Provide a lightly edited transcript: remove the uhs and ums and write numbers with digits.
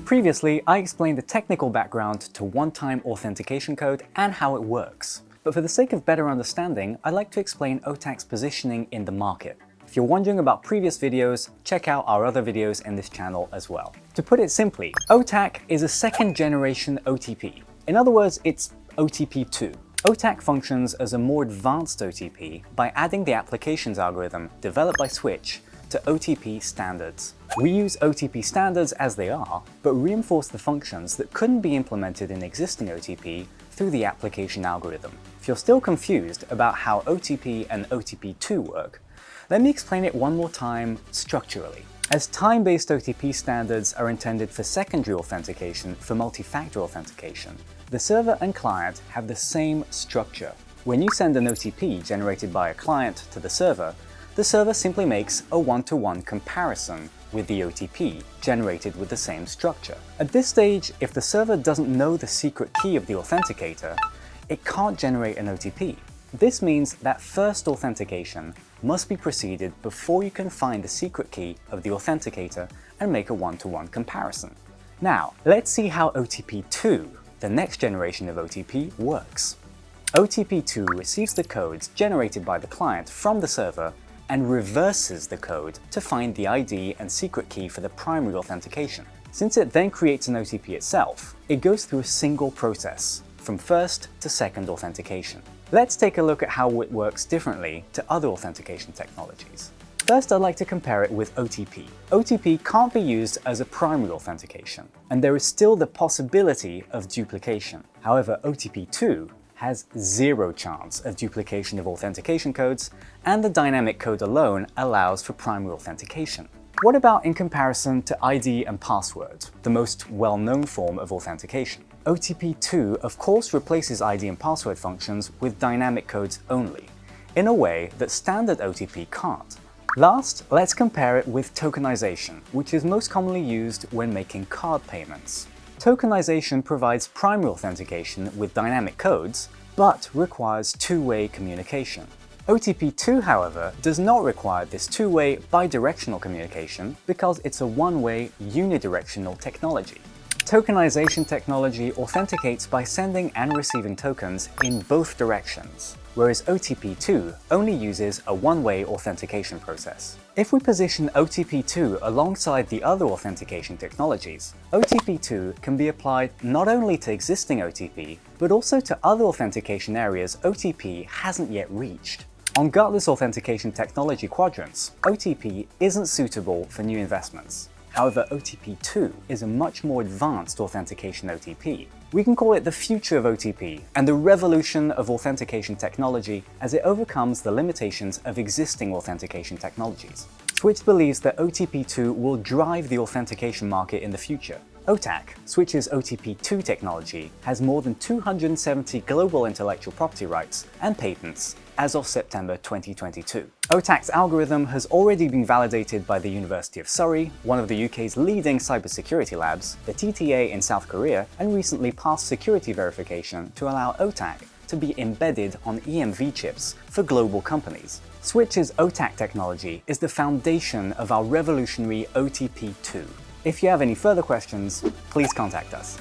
Previously, I explained the technical background to one-time authentication code and how it works. But for the sake of better understanding, I'd like to explain OTAC's positioning in the market. If you're wondering about previous videos, check out our other videos in this channel as well. To put it simply, OTAC is a second-generation OTP. In other words, it's OTP2. OTAC functions as a more advanced OTP by adding the applications algorithm developed by Switch to OTP standards. We use OTP standards as they are, but reinforce the functions that couldn't be implemented in existing OTP through the application algorithm. If you're still confused about how OTP and OTP2 work, let me explain it one more time structurally. As time-based OTP standards are intended for secondary authentication for multi-factor authentication, the server and client have the same structure. When you send an OTP generated by a client to the server simply makes a one-to-one comparison with the OTP generated with the same structure. At this stage, if the server doesn't know the secret key of the authenticator, it can't generate an OTP. This means that first authentication must be preceded before you can find the secret key of the authenticator and make a one-to-one comparison. Now, let's see how OTP2, the next generation of OTP, works. OTP2 receives the codes generated by the client from the server and reverses the code to find the ID and secret key for the primary authentication. Since it then creates an OTP itself, it goes through a single process, from first to second authentication. Let's take a look at how it works differently to other authentication technologies. First, I'd like to compare it with OTP. OTP can't be used as a primary authentication, and there is still the possibility of duplication. However, OTP2 has zero chance of duplication of authentication codes, and the dynamic code alone allows for primary authentication. What about in comparison to ID and password, the most well-known form of authentication? OTP2 of course replaces ID and password functions with dynamic codes only, in a way that standard OTP can't. Last, let's compare it with tokenization, which is most commonly used when making card payments. Tokenization provides primary authentication with dynamic codes, but requires two-way communication. OTP2, however, does not require this two-way bidirectional communication because it's a one-way unidirectional technology. Tokenization technology authenticates by sending and receiving tokens in both directions, whereas OTP2 only uses a one-way authentication process. If we position OTP2 alongside the other authentication technologies, OTP2 can be applied not only to existing OTP, but also to other authentication areas OTP hasn't yet reached. On gutless authentication technology quadrants, OTP isn't suitable for new investments. However, OTP2 is a much more advanced authentication OTP. We can call it the future of OTP and the revolution of authentication technology as it overcomes the limitations of existing authentication technologies. Switch believes that OTP2 will drive the authentication market in the future. OTAC, Switch's OTP2 technology, has more than 270 global intellectual property rights and patents as of September 2022. OTAC's algorithm has already been validated by the University of Surrey, one of the UK's leading cybersecurity labs, the TTA in South Korea, and recently passed security verification to allow OTAC to be embedded on EMV chips for global companies. Switch's OTAC technology is the foundation of our revolutionary OTP2. If you have any further questions, please contact us.